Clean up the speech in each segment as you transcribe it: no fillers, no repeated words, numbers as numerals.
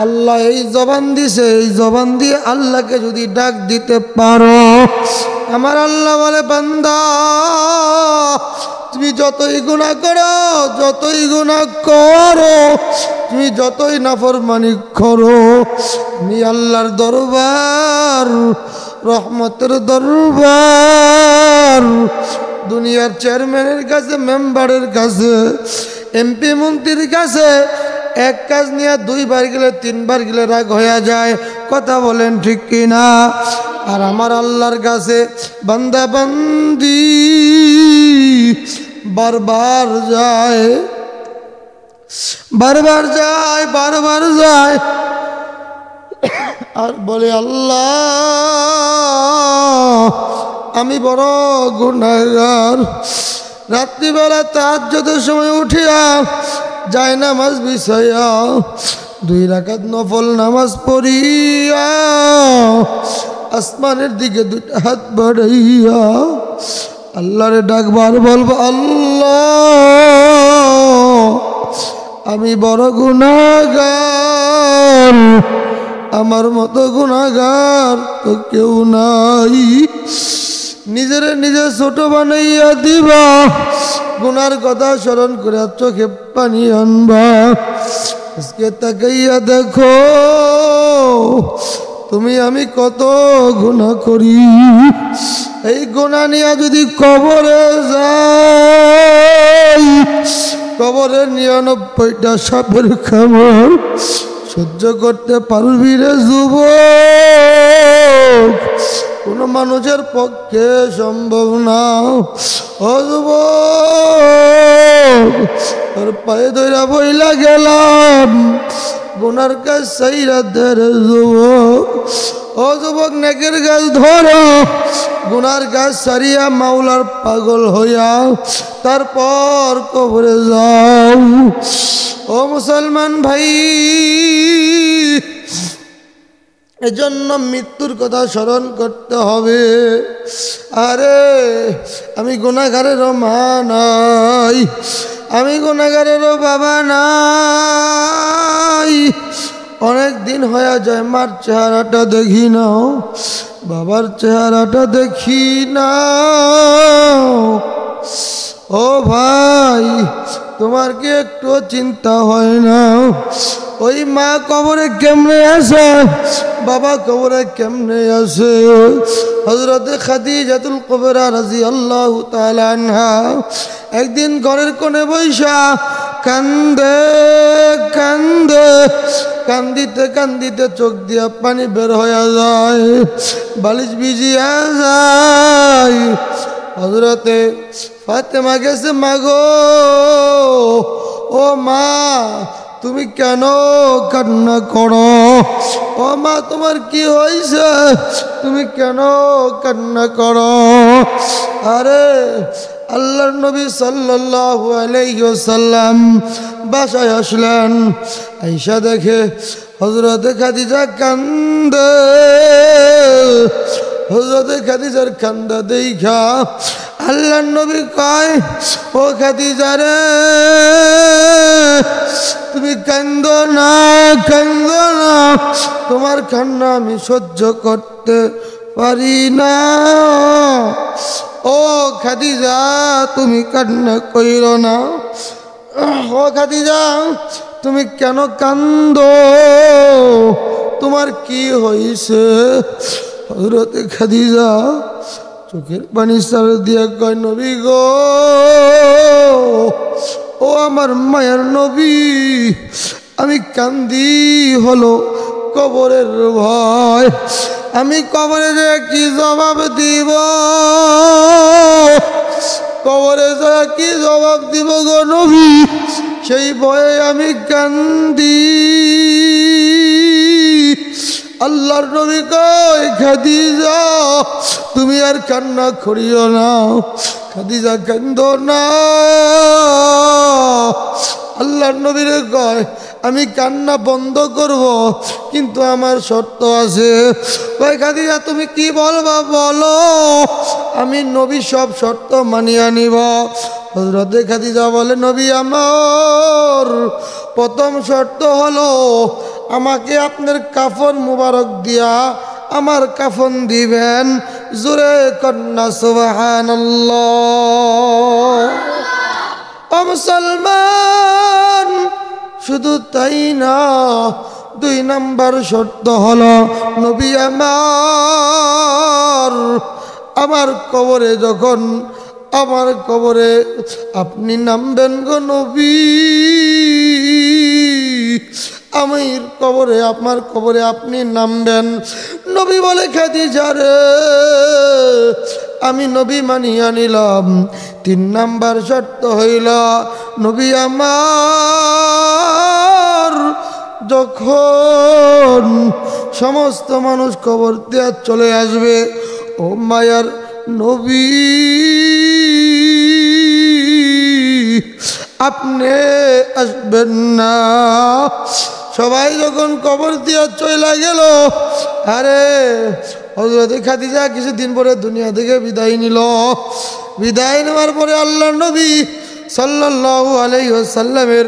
আল্লাহ এই জবান দিছে, এই জবান দিয়ে আল্লাহকে যদি ডাক দিতে পারো, আমার আল্লাহ বলে বান্দা তুমি যতই গুনাহ করো, যতই গুনাহ করো, তুমি যতই নাফরমানি করো, আমি আল্লাহর দরবার, রহমতের দরবার, দুনিয়ার চেয়ারম্যানের কাছে, মেম্বারের কাছে, এমপি মন্ত্রীর কাছে এক কাজ নিয়ে 2 বার গেলে 3 বার গেলে রাগ হয়ে যায়। কথা বলেন ঠিক কিনা? আর আমার আল্লাহর কাছে বান্দা বান্দি বারবার যায়, বারবার যায়, বারবার যায় আর বলে আল্লাহ আমি বড় গুনাহগার। রাত্রিবেলা তাহাজ্জুদের সময় উঠিয়া যায় নামাজ বিছাইয়া 2 রাকাত নফল নামাজ পড়িয়া আসমানের দিকে 2টা হাত বাড়াইয়া আল্লাহরে ডাকবার বলবো আল্লাহ আমি বড় গুনাহগার, আমার মতো গুনাহগার তো কেউ নাই। নিজেরে নিজে ছোট বানাইয়া দিবা, গুনার কথা স্মরণ করে চোখে পানি আনবা। আজকে তাকাইয়া দেখো তুমি আমি কত গুনাহ করি। এই গুনাহ নিয়ে যদি কবরে যাই, কবরে 99টা সাপের কামড় সহ্য করতে পারবি রে যুবক? কোন মানুষের পক্ষে সম্ভব না। ও যুবক তোর পায়ে ধইরা বইলা গেলাম, গুনার কাজ সাইরা দে রে যুবক। ও যুবক নেকের গাছ ধরো, গুনার গাছ সারিয়া মাওলার পাগল হইয়া তারপর কবরে যাও। ও মুসলমান ভাই, এজন্য মৃত্যুর কথা স্মরণ করতে হবে। আরে আমি গুনাহগারেরও মা নাই, আমি গুনাহগারেরও বাবা নাই। অনেক দিন হয়ে যায় মার চেহারাটা দেখি না, বাবার চেহারাটা দেখি না। ও ভাই তোমার কি একটু চিন্তা হয় না? ওই মা কবরে কেমনে আছে, বাবা কবরে কেমনে আছে? হযরতে খাদিজাতুল কুবরা রাদিয়াল্লাহু তাআলা আনহা একদিন ঘরের কোণে বৈশা কান্দে কান্দে, কান্দিতে কান্দিতে চোখ দিয়া পানি বের হয়ে যায়, বালিশ ভিজিয়া যায়। হযরতে ফাতেমা গেছে, মাগো ও মা তুমি কেন কান্না করো? ও মা তোমার কি হয়েছে, তুমি কেন কান্না করো? আরে আল্লাহর নবী সাল্লাল্লাহু আলাইহি ওয়াসাল্লাম বাসায় আসলেন, আয়েশা দেখে হযরতে খাদিজা কান্দে। হযরতে খাদিজার কান্দা দেখা আল্লাহর নবী কয়, ও খাদিজা রে তুমি কান্দো না, কান্দো না, তোমার কান্না আমি সহ্য করতে পারি না। ও খাদিজা তুমি কান্না কইরো না। ও খাদিজা তুমি কেন কান্দো, তোমার কি হইছে? হযরতে খাদিজা চোখের পানি সার দিয়া কয়, নবী গো, ও আমার মায়ের নবী, আমি কান্দি হলো কবরের ভয়। আমি কবরে যে কি জবাব দিব, কবরে যা কি জবাব দিব গো নবী, সেই ভয়ে আমি কান্দি। আল্লাহর নবী কয়, খাদিজা তুমি আর কান্না করিও না, খাদিজা কান্দো না। আল্লাহর নবীর কয়, আমি কান্না বন্ধ করব, কিন্তু আমার শর্ত আছে। কয় খাদিজা তুমি কি বলবা বলো, আমি নবী সব শর্ত মানিয়া নিব। হযরতে খাদিজা বলে, নবী আমার প্রথম শর্ত হলো আমাকে আপনার কাফন মুবারক দিয়া আমার কাফন দিবেন। জোরে কন্যা সুবহানাল্লাহ। ও মুসলমান, শুধু তাই না, 2 নম্বর শর্ত হলো নবী আমার কবরে যখন আমার কবরে আপনি নামবেন গো নবী, আমার কবরে আপনি নামবেন। নবী বলে খাদিজা রে, আমি নবী মানিয়া নিলাম। 3 নম্বর শর্ত হইল নবী আমার যখন সমস্ত মানুষ কবর দিয়ে চলে আসবে, ও মায়ার নবী আপনি আসবেন না। সবাই যখন কবর দিয়া চলে গেল, আরে হযরত খাদিজা কিছুদিন পরে দুনিয়া থেকে বিদায় নিল। বিদায় নেওয়ার পরে আল্লাহর নবী সাল্লাল্লাহু আলাইহি ওয়াসাল্লামের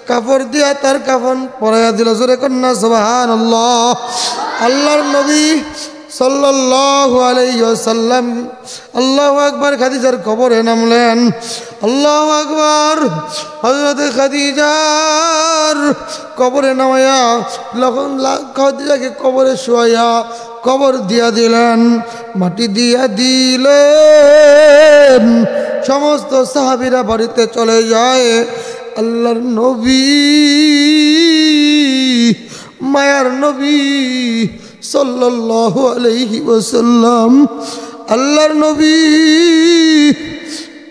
কাপড় দিয়া তার কাফন পরাইয়া দিল। জোরে কন্যা সুবহানাল্লাহ। আল্লাহর নবী সাল্লাল্লাহু আলাইহি ওয়াসাল্লাম আল্লাহু আকবার খাদিজার কবরে নামলেন। আল্লাহু আকবার। হযরত খাদিজার কবরে নামায়া খাদিজাকে কবরে শুয়াইয়া কবর দিয়া দিলেন, মাটি দিয়া দিলেন। সমস্ত সাহাবীরা বাড়িতে চলে যায়। আল্লাহর নবী মায়ার নবী সাল্লাল্লাহু আলাইহি ওয়াসাল্লাম আল্লাহর নবী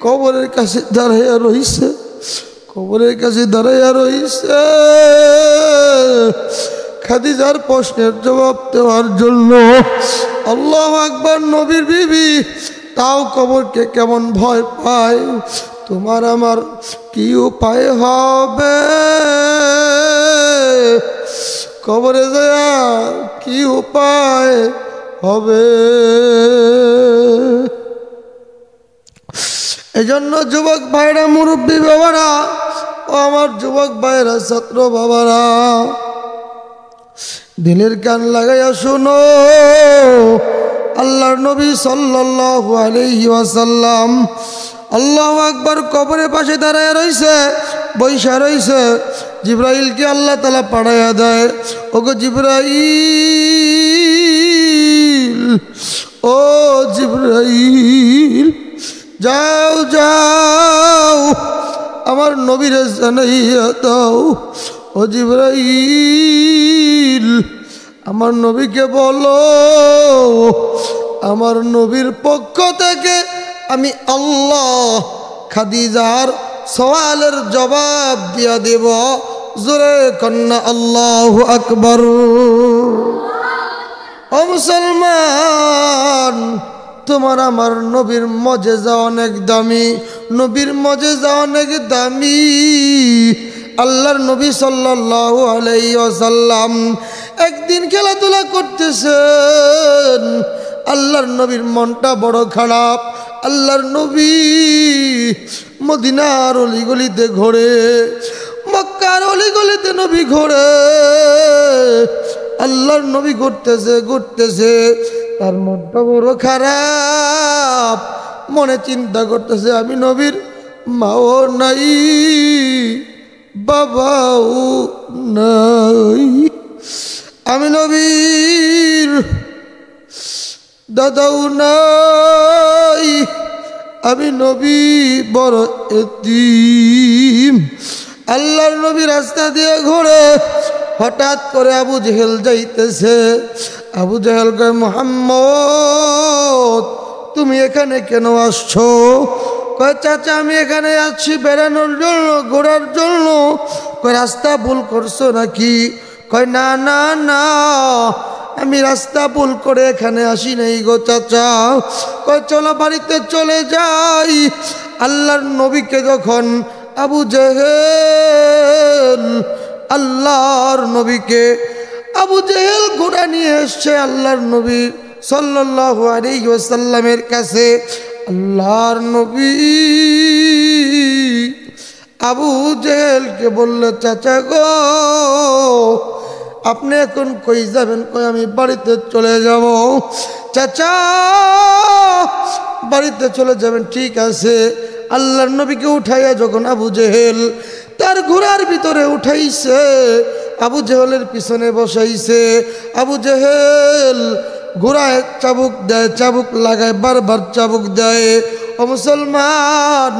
কবরের কাছে দাঁড়াইয়া রইছে, কবরের কাছে দাঁড়াইয়া রইছে খাদিজার প্রশ্নের জবাব দেওয়ার জন্য। আল্লাহু আকবার। নবীর বিবি তাও কবরকে কেমন ভয় পায়। তোমার আমার কি উপায় হবে? কবরে যায়া কি উপায় হবে? এজন্য যুবক ভাইরা, মুরব্বী বাবারা ও আমার যুবক ভাইরা, ছাত্র বাবারা, দিলের কান লাগাইয়া শুনো। আল্লাহর নবী সাল্লাল্লাহু আলাইহি ওয়াসাল্লাম আল্লাহু আকবার কবরের পাশে দাঁড়ায় রইছে, বইসা রইছে। জিবরাইলকে আল্লাহ তাআলা পাঠাইয়া দেয়, ওগো জিবরাইল, ও জিবরাইল, যাও যাও আমার নবীরে জানাইয়া দাও। ও জিবরাইল, আমার নবীকে বলো আমার নবীর পক্ষ থেকে আমি আল্লাহ খাদিজার সওয়ালের জবাব দিয়া দেব। জোরে কন্যা আল্লাহু আকবার। ও মুসলমান, তোমার আমার নবীর মজেজা অনেক দামি, নবীর মজেজা অনেক দামি। আল্লাহর নবী সাল্লাল্লাহু আলাইহি ওয়াসাল্লাম একদিন খেলাধুলা করতেছেন। আল্লাহর নবীর মনটা বড় খারাপ। আল্লাহর নবী মদিনার অলিগলিতে ঘোরে, মক্কার অলিগলিতে নবী ঘোরে। আল্লাহর নবী ঘুরতেছে, তার মনটা বড় খারাপ। মনে চিন্তা করতেছে, আমি নবীর মাও নাই, বাবাও নাই, আমি নবীর দাদাও নাই, আমি নবী বড় এতিম। আল্লাহর নবী রাস্তা দিয়ে ঘোরে। হঠাৎ করে আবু জেহেল যাইতেছে। আবু জেহেল কয়, মুহাম্মদ তুমি এখানে কেন আসছো? কয়, চাচা আমি এখানে আসছি বেড়ানোর জন্য, ঘোরার জন্য। কয়, রাস্তা ভুল করছো নাকি? কয়, না না না, আমি রাস্তা ভুল করে এখানে আসি নাই গো চাচা। কয়, চলো বাড়িতে চলে যাই। আল্লাহর নবীকে যখন আবু জেহেল আল্লাহর নবীকে আবু জেহেল ঘোড়া নিয়ে এসছে আল্লাহর নবী সাল্লাল্লাহু আলাইহি ওয়াসাল্লামের কাছে। আল্লাহর নবী আবু জেহেলকে বলল, চাচা গো আপনি এখন কই যাবেন? কই আমি বাড়িতে চলে যাব। চাচা বাড়িতে চলে যাবেন, ঠিক আছে। আল্লাহর নবীকে উঠাইয়া যখন আবু জেহেল তার ঘোড়ার ভিতরে উঠাইছে, আবু জেহেলের পিছনে বসাইছে। আবু জেহেল ঘোড়ায় চাবুক দেয়, চাবুক লাগায়, বারবার চাবুক দেয়। ও মুসলমান,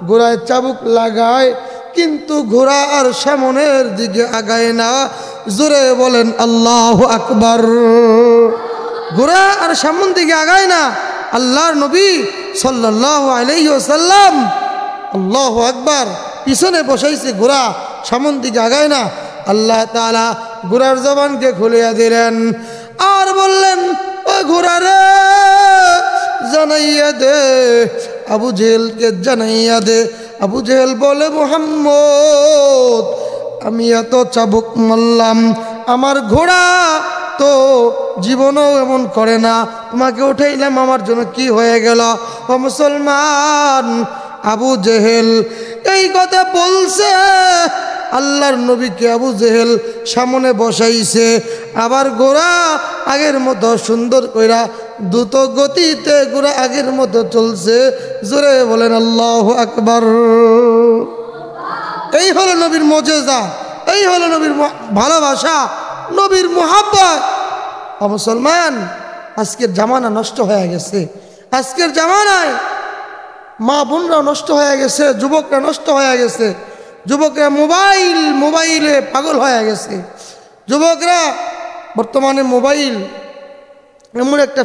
ঘোড়ায় চাবুক লাগায় কিন্তু ঘোড়া আর সামনের দিকে আগায় না। জোরে বলেন আল্লাহু আকবার। ঘোড়া আর সামনের দিকে আগায় না। আল্লাহর নবী সাল্লাল্লাহু আলাইহি ওয়াসাল্লাম আল্লাহু আকবার পিছনে বসাইছে, ঘোড়া সামনের দিকে আগায় না। আল্লাহ তাআলা ঘোড়ার জবানকে খুলিয়া দিলেন আর বললেন, ও ঘোড়া রে, জানাইয়া দে, আবু জেহেলকে জানাইয়া দে। আবু জেহেল বলে, মুহাম্মদ, আমি এত চাবুক মারলাম, আমার ঘোড়া তো জীবনও এমন করে না, তোমাকে উঠাইলাম, আমার জন্য কি হয়ে গেল? ও মুসলমান, আবু জেহেল এই কথা বলছে। আল্লাহর নবীকে আবু জেহেল সামনে বসাইছে, আবার ঘোড়া আগের মতো সুন্দর কইরা দ্রুত গতিতে ঘোড়া আগের মতো চলছে। জোরে বলেন আল্লাহু আকবার। এই হলো নবীর মুজিজা, এই হলো নবীর ভালোবাসা, নবীর মুহাব্বত। ও মুসলমান, আজকের জামানা নষ্ট হয়ে গেছে। আজকের জামানায় মা বোনরা নষ্ট হয়ে গেছে, যুবকরা নষ্ট হয়ে গেছে। যুবকরা মোবাইলে পাগল হয়ে গেছে। যুবকরা বর্তমানে মোবাইল এমন একটা